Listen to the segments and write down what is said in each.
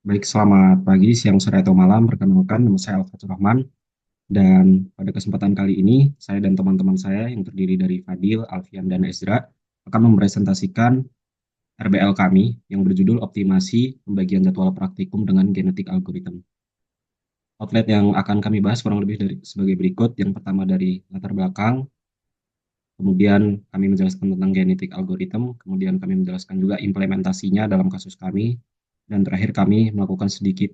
Baik, selamat pagi, siang, sore, atau malam. Perkenalkan, nama saya Alfatur Rahman. Dan pada kesempatan kali ini, saya dan teman-teman saya yang terdiri dari Fadil, Alfian, dan Ezra akan mempresentasikan RBL kami yang berjudul Optimasi Pembagian Jadwal Praktikum dengan Genetik Algorithm. Outlet yang akan kami bahas kurang lebih dari sebagai berikut. Yang pertama dari latar belakang, kemudian kami menjelaskan tentang genetik algorithm, kemudian kami menjelaskan juga implementasinya dalam kasus kami, dan terakhir kami melakukan sedikit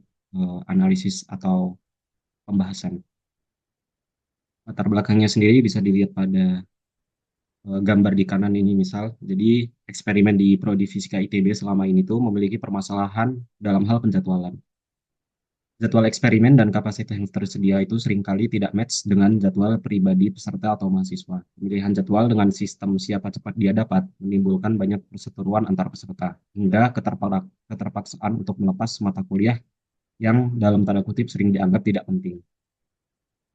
analisis atau pembahasan. Latar belakangnya sendiri bisa dilihat pada gambar di kanan ini misal. Jadi eksperimen di Prodi Fisika ITB selama ini tuh memiliki permasalahan dalam hal penjadwalan. Jadwal eksperimen dan kapasitas yang tersedia itu seringkali tidak match dengan jadwal pribadi peserta atau mahasiswa. Pemilihan jadwal dengan sistem siapa cepat dia dapat menimbulkan banyak perseteruan antar peserta, hingga keterpaksaan untuk melepas mata kuliah yang dalam tanda kutip sering dianggap tidak penting.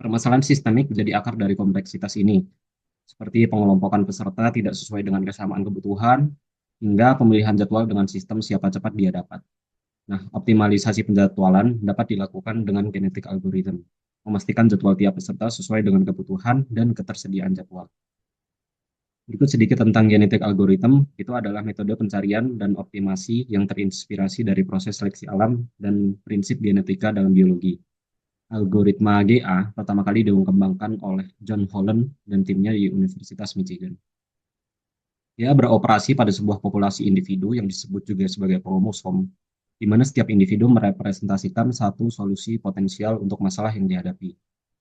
Permasalahan sistemik menjadi akar dari kompleksitas ini, seperti pengelompokan peserta tidak sesuai dengan kesamaan kebutuhan, hingga pemilihan jadwal dengan sistem siapa cepat dia dapat. Nah, optimalisasi penjadwalan dapat dilakukan dengan genetik algorithm, memastikan jadwal tiap peserta sesuai dengan kebutuhan dan ketersediaan jadwal. Berikut sedikit tentang genetik algorithm, itu adalah metode pencarian dan optimasi yang terinspirasi dari proses seleksi alam dan prinsip genetika dalam biologi. Algoritma GA pertama kali dikembangkan oleh John Holland dan timnya di Universitas Michigan. Dia beroperasi pada sebuah populasi individu yang disebut juga sebagai kromosom, di mana setiap individu merepresentasikan satu solusi potensial untuk masalah yang dihadapi.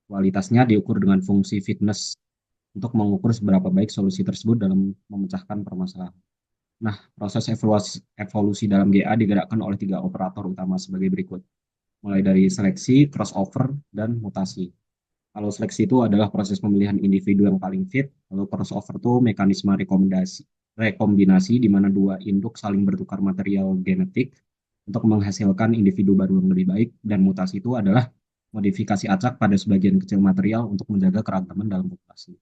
Kualitasnya diukur dengan fungsi fitness untuk mengukur seberapa baik solusi tersebut dalam memecahkan permasalahan. Nah, proses evolusi dalam GA digerakkan oleh tiga operator utama sebagai berikut, mulai dari seleksi, crossover, dan mutasi. Kalau seleksi itu adalah proses pemilihan individu yang paling fit, lalu crossover itu mekanisme rekombinasi di mana dua induk saling bertukar material genetik untuk menghasilkan individu baru yang lebih baik, dan mutasi itu adalah modifikasi acak pada sebagian kecil material untuk menjaga keragaman dalam populasi.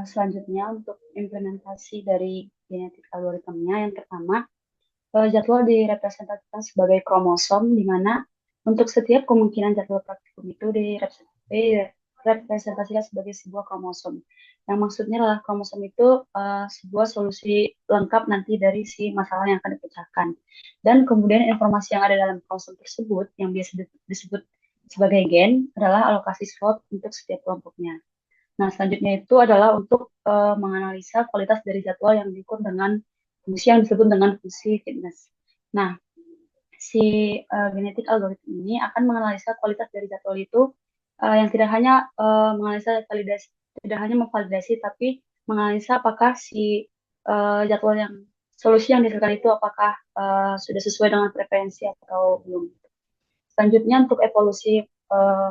Selanjutnya untuk implementasi dari genetik algoritmnya, yang pertama, jadwal direpresentasikan sebagai kromosom, di mana untuk setiap kemungkinan jadwal praktikum itu direpresentasikan sebagai sebuah kromosom. Yang maksudnya adalah kromosom itu sebuah solusi lengkap nanti dari si masalah yang akan dipecahkan. Dan kemudian informasi yang ada dalam kromosom tersebut, yang biasa disebut sebagai gen, adalah alokasi slot untuk setiap kelompoknya. Nah, selanjutnya itu adalah untuk menganalisa kualitas dari jadwal yang diukur dengan fungsi yang disebut dengan fungsi fitness. Nah, si genetik algoritma ini akan menganalisa kualitas dari jadwal itu yang tidak hanya menganalisa validasi, tidak hanya memvalidasi, tapi menganalisa apakah si jadwal yang solusi yang dihasilkan itu apakah sudah sesuai dengan preferensi atau belum. Selanjutnya untuk evolusi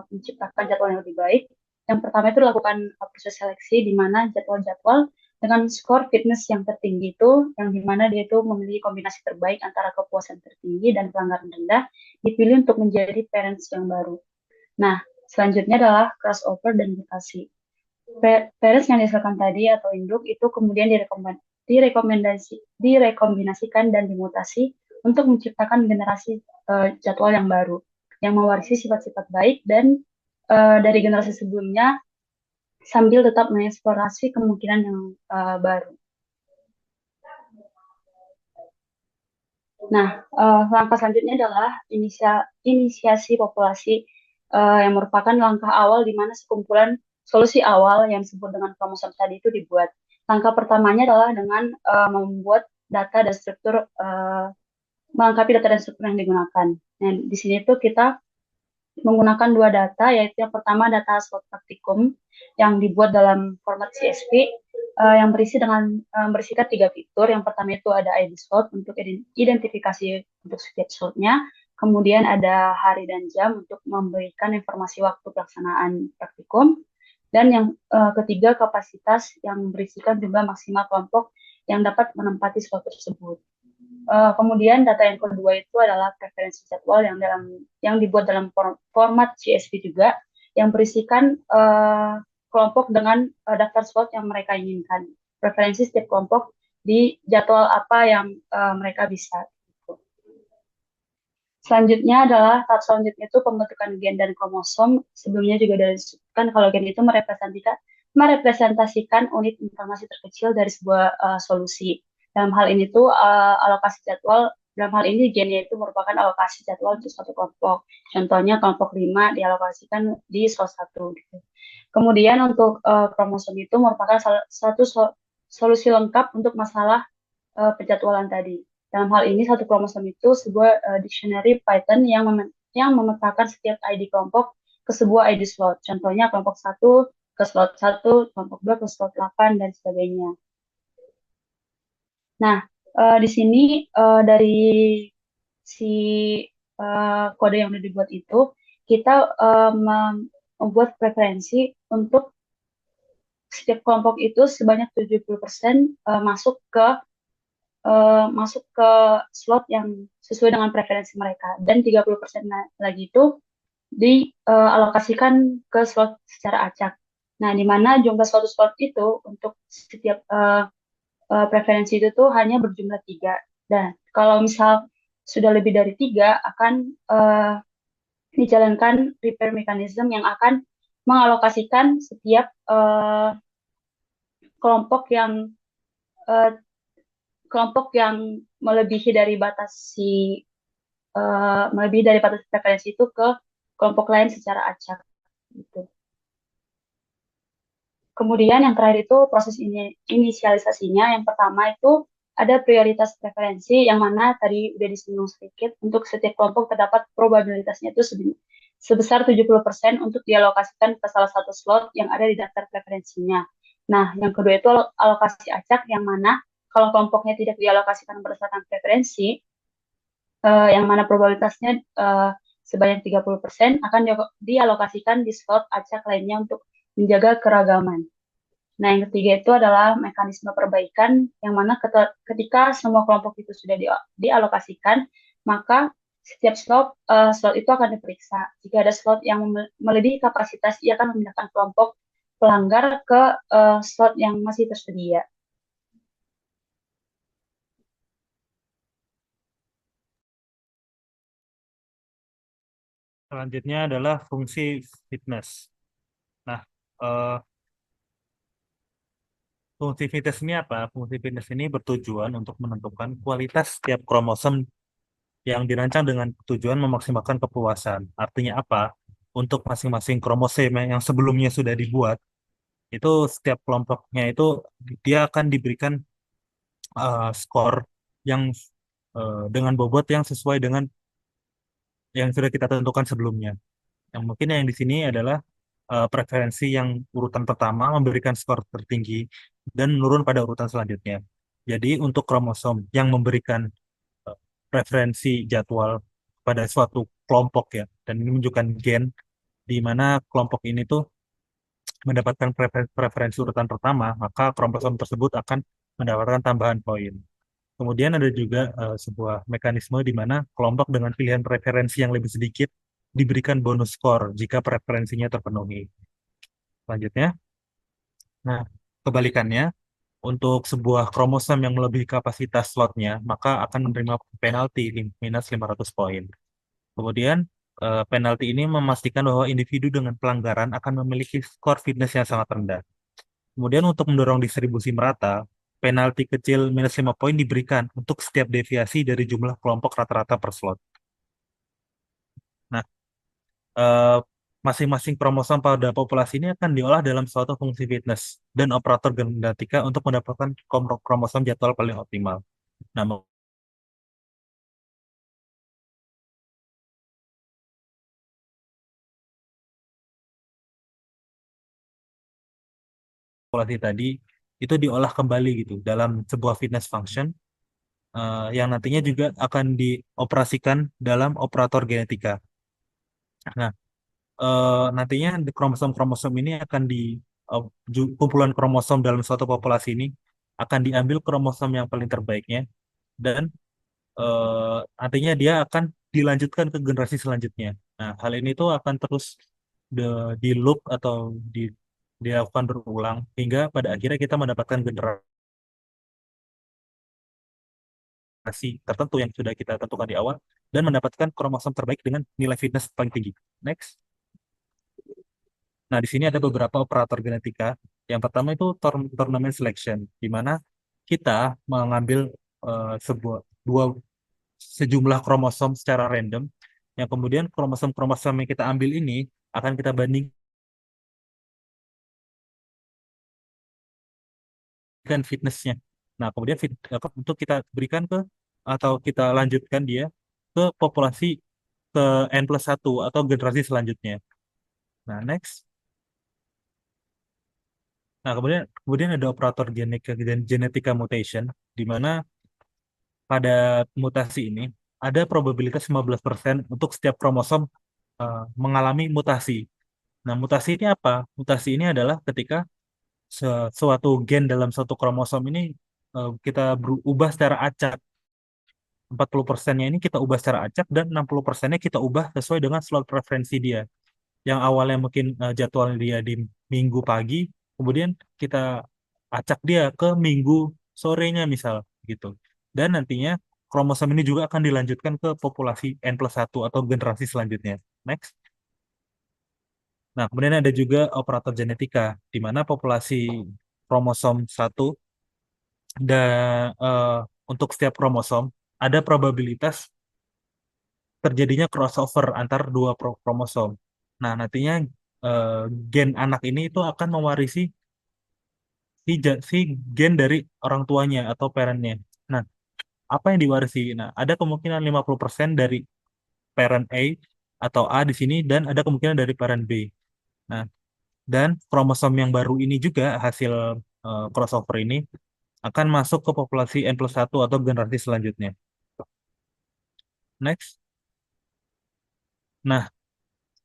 menciptakan jadwal yang lebih baik, yang pertama itu dilakukan proses seleksi di mana jadwal-jadwal dengan skor fitness yang tertinggi itu, yang di mana dia itu memiliki kombinasi terbaik antara kepuasan tertinggi dan pelanggaran rendah, dipilih untuk menjadi parents yang baru. Nah, selanjutnya adalah crossover dan mutasi. Parents yang dihasilkan tadi atau induk itu kemudian direkombinasikan dan dimutasi untuk menciptakan generasi jadwal yang baru yang mewarisi sifat-sifat baik dan dari generasi sebelumnya sambil tetap mengeksplorasi kemungkinan yang baru. Nah, langkah selanjutnya adalah inisiasi populasi yang merupakan langkah awal di mana sekumpulan solusi awal yang disebut dengan kromosom tadi itu dibuat. Langkah pertamanya adalah dengan membuat data dan struktur, melengkapi data dan struktur yang digunakan. Nah, di sini tuh kita menggunakan dua data, yaitu yang pertama data slot praktikum yang dibuat dalam format CSV yang berisikan tiga fitur. Yang pertama itu ada ID slot untuk identifikasi untuk setiap slotnya, kemudian ada hari dan jam untuk memberikan informasi waktu pelaksanaan praktikum, dan yang ketiga kapasitas yang berisikan jumlah maksimal kelompok yang dapat menempati slot tersebut. Kemudian data yang kedua itu adalah preferensi jadwal yang dibuat dalam format CSV juga, yang berisikan kelompok dengan daftar slot yang mereka inginkan. Preferensi setiap kelompok di jadwal apa yang mereka bisa. Gitu. Selanjutnya adalah tahap selanjutnya itu pembentukan gen dan kromosom. Sebelumnya juga sudah disebutkan kalau gen itu merepresentasikan unit informasi terkecil dari sebuah solusi. Dalam hal ini tuh alokasi jadwal, dalam hal ini gennya itu merupakan alokasi jadwal untuk suatu kelompok. Contohnya kelompok 5 dialokasikan di slot 1. Gitu. Kemudian untuk kromosom itu merupakan satu solusi lengkap untuk masalah penjadwalan tadi. Dalam hal ini, satu kromosom itu sebuah dictionary Python yang memetakan setiap ID kelompok ke sebuah ID slot. Contohnya kelompok 1 ke slot 1, kelompok 2 ke slot 8, dan sebagainya. Nah, di sini dari si kode yang sudah dibuat itu, kita membuat preferensi untuk setiap kelompok itu sebanyak 70% masuk ke slot yang sesuai dengan preferensi mereka dan 30% lagi itu dialokasikan ke slot secara acak. Nah, di mana jumlah suatu slot itu untuk setiap preferensi itu tuh hanya berjumlah 3. Dan kalau misal sudah lebih dari 3 akan dijalankan repair mechanism yang akan mengalokasikan setiap kelompok yang uh, melebihi dari batas preferensi itu ke kelompok lain secara acak gitu. Kemudian yang terakhir itu proses inisialisasinya. Yang pertama itu ada prioritas preferensi yang mana tadi udah disinggung sedikit. Untuk setiap kelompok terdapat probabilitasnya itu sebesar 70% untuk dialokasikan ke salah satu slot yang ada di daftar preferensinya. Nah, yang kedua itu alokasi acak yang mana kalau kelompoknya tidak dialokasikan berdasarkan preferensi, yang mana probabilitasnya sebanyak 30% akan dialokasikan di slot acak lainnya untuk menjaga keragaman. Nah, yang ketiga itu adalah mekanisme perbaikan, yang mana ketika semua kelompok itu sudah dialokasikan, maka setiap slot itu akan diperiksa. Jika ada slot yang melebihi kapasitas, ia akan memindahkan kelompok pelanggar ke slot yang masih tersedia. Selanjutnya adalah fungsi fitness. Nah, eh, fungsi fitness ini apa? Fungsi fitness ini bertujuan untuk menentukan kualitas setiap kromosom yang dirancang dengan tujuan memaksimalkan kepuasan. Artinya apa? Untuk masing-masing kromosom yang sebelumnya sudah dibuat, itu setiap kelompoknya itu dia akan diberikan skor yang dengan bobot yang sesuai dengan yang sudah kita tentukan sebelumnya. Yang mungkin yang di sini adalah preferensi yang urutan pertama memberikan skor tertinggi dan menurun pada urutan selanjutnya. Jadi untuk kromosom yang memberikan preferensi jadwal pada suatu kelompok ya, dan ini menunjukkan gen di mana kelompok ini tuh mendapatkan preferensi urutan pertama, maka kromosom tersebut akan mendapatkan tambahan poin. Kemudian ada juga sebuah mekanisme di mana kelompok dengan pilihan preferensi yang lebih sedikit diberikan bonus skor jika preferensinya terpenuhi. Selanjutnya, nah kebalikannya, untuk sebuah kromosom yang melebihi kapasitas slotnya, maka akan menerima penalti minus 500 poin. Kemudian, penalti ini memastikan bahwa individu dengan pelanggaran akan memiliki skor fitness yang sangat rendah. Kemudian untuk mendorong distribusi merata, penalti kecil minus 5 poin diberikan untuk setiap deviasi dari jumlah kelompok rata-rata per slot. Nah, eh, masing-masing kromosom pada populasi ini akan diolah dalam suatu fungsi fitness dan operator genetika untuk mendapatkan kromosom jadwal paling optimal. Nah, populasi tadi itu diolah kembali gitu dalam sebuah fitness function yang nantinya juga akan dioperasikan dalam operator genetika. Nah, nantinya di kromosom-kromosom ini akan kumpulan kromosom dalam suatu populasi ini akan diambil kromosom yang paling terbaiknya dan nantinya dia akan dilanjutkan ke generasi selanjutnya. Nah, hal ini tuh akan terus di loop atau dilakukan berulang hingga pada akhirnya kita mendapatkan generasi tertentu yang sudah kita tentukan di awal dan mendapatkan kromosom terbaik dengan nilai fitness paling tinggi. Next. Nah, di sini ada beberapa operator genetika. Yang pertama itu tournament selection, di mana kita mengambil sebuah sejumlah kromosom secara random, yang kemudian kromosom-kromosom yang kita ambil ini akan kita bandingkan fitnessnya. Nah, kemudian untuk kita berikan ke atau kita lanjutkan dia ke populasi ke N+1 atau generasi selanjutnya. Nah, next. Nah, kemudian ada operator genetika mutation, di mana pada mutasi ini ada probabilitas 15% untuk setiap kromosom mengalami mutasi. Nah, mutasi ini apa? Mutasi ini adalah ketika suatu gen dalam suatu kromosom ini kita berubah secara acak. 40%-nya ini kita ubah secara acak dan 60%-nya kita ubah sesuai dengan slot preferensi dia. Yang awalnya mungkin jadwal dia di minggu pagi, kemudian kita acak dia ke minggu sorenya misal gitu. Dan nantinya kromosom ini juga akan dilanjutkan ke populasi N+1 atau generasi selanjutnya. Next. Nah, kemudian ada juga operator genetika, di mana populasi kromosom 1 dan untuk setiap kromosom ada probabilitas terjadinya crossover antar dua kromosom. Nah, nantinya eh, gen anak ini itu akan mewarisi si gen dari orang tuanya atau parentnya. Nah, apa yang diwarisi? Nah, ada kemungkinan 50% dari parent A atau A di sini dan ada kemungkinan dari parent B. Nah, dan kromosom yang baru ini juga hasil crossover ini akan masuk ke populasi N+1 atau generasi selanjutnya. Next. Nah,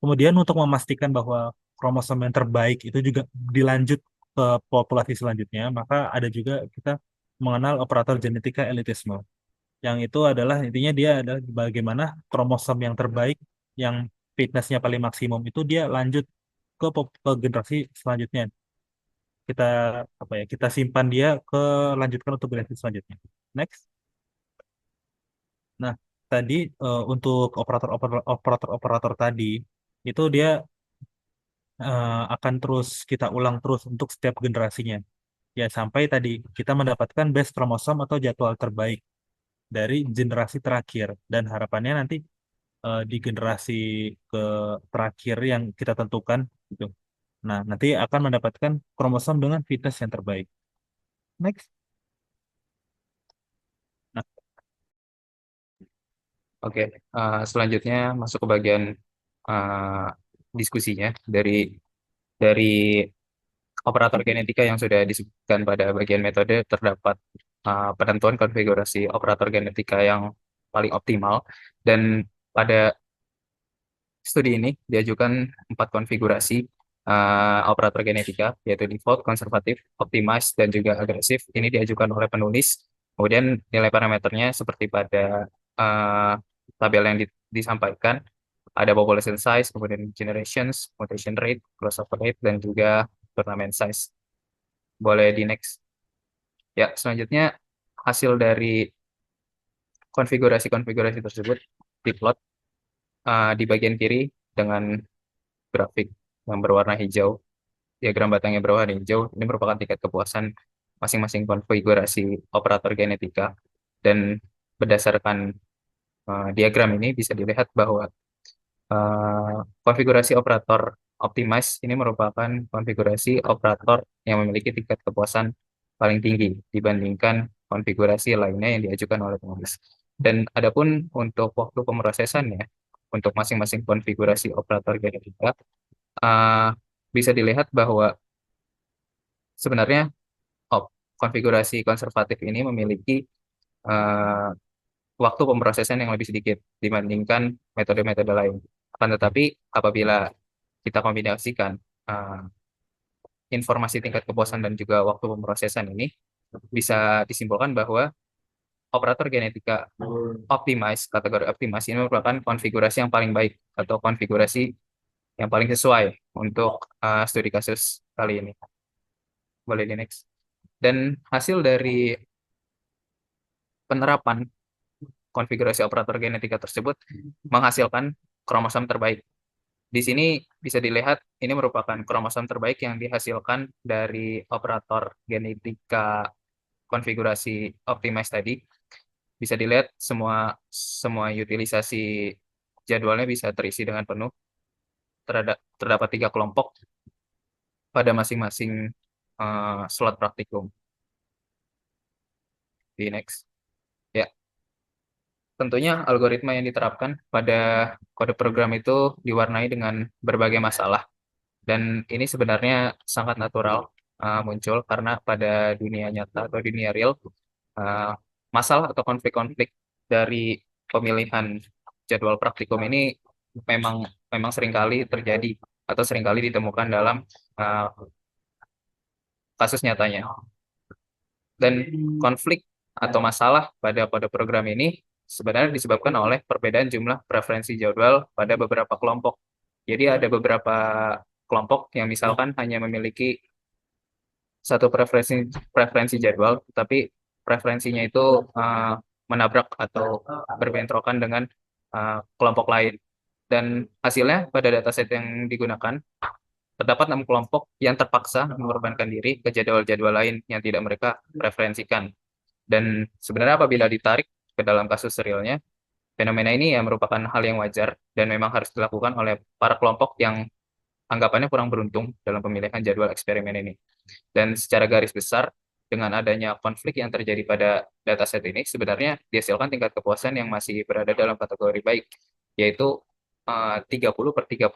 kemudian untuk memastikan bahwa kromosom yang terbaik itu juga dilanjut ke populasi selanjutnya, maka ada juga kita mengenal operator genetika elitisme. Yang itu adalah intinya dia adalah bagaimana kromosom yang terbaik, yang fitnessnya paling maksimum itu dia lanjut ke generasi selanjutnya. Kita kita simpan dia ke lanjutkan untuk generasi selanjutnya. Next. Nah, tadi untuk operator tadi itu dia akan terus kita ulang terus untuk setiap generasinya. Ya, sampai tadi kita mendapatkan base kromosom atau jadwal terbaik dari generasi terakhir. Dan harapannya nanti di generasi ke terakhir yang kita tentukan, gitu. Nah, nanti akan mendapatkan kromosom dengan fitness yang terbaik. Next. Nah, Oke, selanjutnya masuk ke bagian uh, diskusinya dari operator genetika yang sudah disebutkan pada bagian metode terdapat penentuan konfigurasi operator genetika yang paling optimal dan pada studi ini diajukan 4 konfigurasi operator genetika yaitu default, konservatif, optimized dan juga agresif. Ini diajukan oleh penulis. Kemudian nilai parameternya seperti pada uh, tabel yang disampaikan ada population size, kemudian generations, mutation rate, crossover rate dan juga tournament size. Boleh di next. Ya, selanjutnya hasil dari konfigurasi-konfigurasi tersebut diplot di bagian kiri dengan grafik yang berwarna hijau. Diagram batang yang berwarna hijau ini merupakan tingkat kepuasan masing-masing konfigurasi operator genetika. Dan berdasarkan diagram ini bisa dilihat bahwa konfigurasi operator optimize ini merupakan konfigurasi operator yang memiliki tingkat kepuasan paling tinggi dibandingkan konfigurasi lainnya yang diajukan oleh penulis. Dan adapun untuk waktu pemrosesannya untuk masing-masing konfigurasi operator genetika bisa dilihat bahwa sebenarnya konfigurasi konservatif ini memiliki waktu pemrosesan yang lebih sedikit dibandingkan metode-metode lain. Akan tetapi apabila kita kombinasikan informasi tingkat kepuasan dan juga waktu pemrosesan ini, bisa disimpulkan bahwa operator genetika optimize, kategori optimize ini merupakan konfigurasi yang paling baik atau konfigurasi yang paling sesuai untuk studi kasus kali ini. Boleh di next. Dan hasil dari penerapan konfigurasi operator genetika tersebut menghasilkan kromosom terbaik. Di sini bisa dilihat ini merupakan kromosom terbaik yang dihasilkan dari operator genetika konfigurasi optimize tadi. Bisa dilihat semua utilisasi jadwalnya bisa terisi dengan penuh. Terdapat 3 kelompok pada masing-masing slot praktikum. Di next. Ya, tentunya algoritma yang diterapkan pada kode program itu diwarnai dengan berbagai masalah. Dan ini sebenarnya sangat natural muncul karena pada dunia nyata atau dunia real, masalah atau konflik-konflik dari pemilihan jadwal praktikum ini memang seringkali terjadi atau seringkali ditemukan dalam kasus nyatanya. Dan konflik atau masalah pada kode program ini sebenarnya disebabkan oleh perbedaan jumlah preferensi jadwal pada beberapa kelompok. Jadi ada beberapa kelompok yang misalkan hanya memiliki satu preferensi jadwal, tapi preferensinya itu menabrak atau berbentrokan dengan kelompok lain. Dan hasilnya pada dataset yang digunakan, terdapat 6 kelompok yang terpaksa mengorbankan diri ke jadwal-jadwal lain yang tidak mereka preferensikan. Dan sebenarnya apabila ditarik ke dalam kasus realnya, fenomena ini ya merupakan hal yang wajar dan memang harus dilakukan oleh para kelompok yang anggapannya kurang beruntung dalam pemilihan jadwal eksperimen ini. Dan secara garis besar, dengan adanya konflik yang terjadi pada dataset ini, sebenarnya dihasilkan tingkat kepuasan yang masih berada dalam kategori baik, yaitu 30/36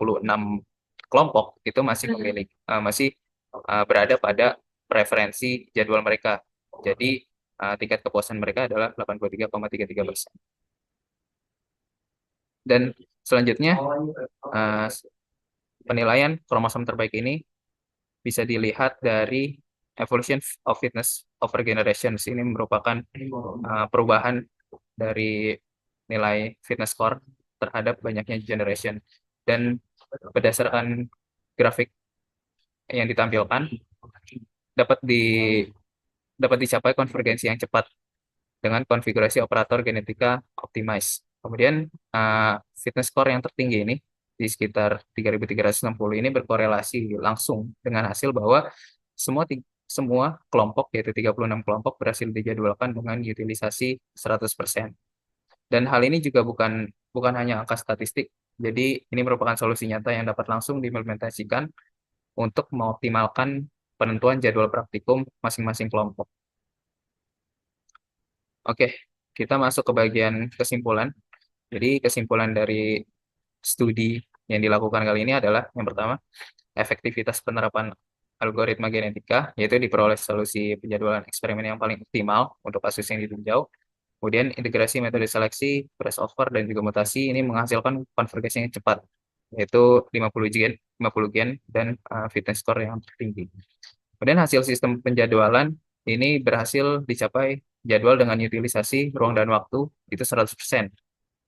kelompok itu masih berada pada preferensi jadwal mereka. Jadi tingkat kepuasan mereka adalah 83,33%. Dan selanjutnya penilaian kromosom terbaik ini bisa dilihat dari evolution of fitness over generations. Ini merupakan perubahan dari nilai fitness score terhadap banyaknya generation. Dan berdasarkan grafik yang ditampilkan, dapat dicapai konvergensi yang cepat dengan konfigurasi operator genetika optimize. Kemudian fitness score yang tertinggi ini di sekitar 3.360 ini berkorelasi langsung dengan hasil bahwa semua kelompok, yaitu 36 kelompok, berhasil dijadwalkan dengan utilisasi 100%. Dan hal ini juga bukan hanya angka statistik, jadi ini merupakan solusi nyata yang dapat langsung diimplementasikan untuk mengoptimalkan penentuan jadwal praktikum masing-masing kelompok. Oke, kita masuk ke bagian kesimpulan. Jadi kesimpulan dari studi yang dilakukan kali ini adalah yang pertama, efektivitas penerapan algoritma genetika, yaitu diperoleh solusi penjadwalan eksperimen yang paling optimal untuk kasus yang ditinjau. Kemudian integrasi metode seleksi, crossover, dan juga mutasi ini menghasilkan konvergensi yang cepat, yaitu 50 gen dan fitness score yang tertinggi. Kemudian hasil sistem penjadwalan ini berhasil dicapai jadwal dengan utilisasi ruang dan waktu itu 100%.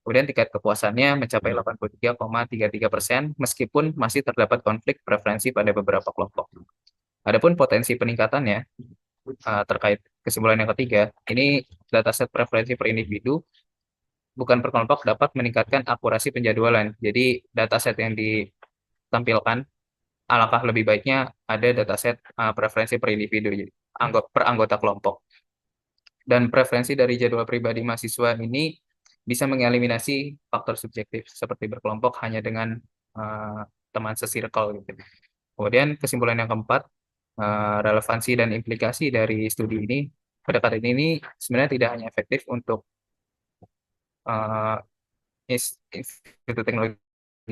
Kemudian tingkat kepuasannya mencapai 83,33% meskipun masih terdapat konflik preferensi pada beberapa kelompok. Adapun potensi peningkatannya terkait kesimpulan yang ketiga, ini dataset preferensi per individu bukan per kelompok dapat meningkatkan akurasi penjadwalan. Jadi dataset yang ditampilkan alangkah lebih baiknya ada dataset preferensi per individu, per anggota kelompok. Dan preferensi dari jadwal pribadi mahasiswa ini bisa mengeliminasi faktor subjektif seperti berkelompok hanya dengan teman se-circle gitu. Kemudian kesimpulan yang keempat, relevansi dan implikasi dari studi ini, pendekatan ini sebenarnya tidak hanya efektif untuk Institut Teknologi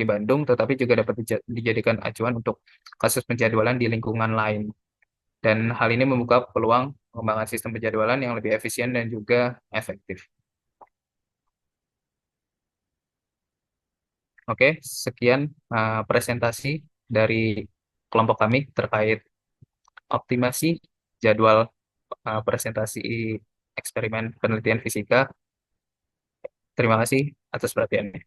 Bandung, tetapi juga dapat dijadikan acuan untuk kasus penjadwalan di lingkungan lain. Dan hal ini membuka peluang pengembangan sistem penjadwalan yang lebih efisien dan juga efektif. Oke, sekian presentasi dari kelompok kami terkait optimasi jadwal presentasi eksperimen penelitian fisika. Terima kasih atas perhatiannya.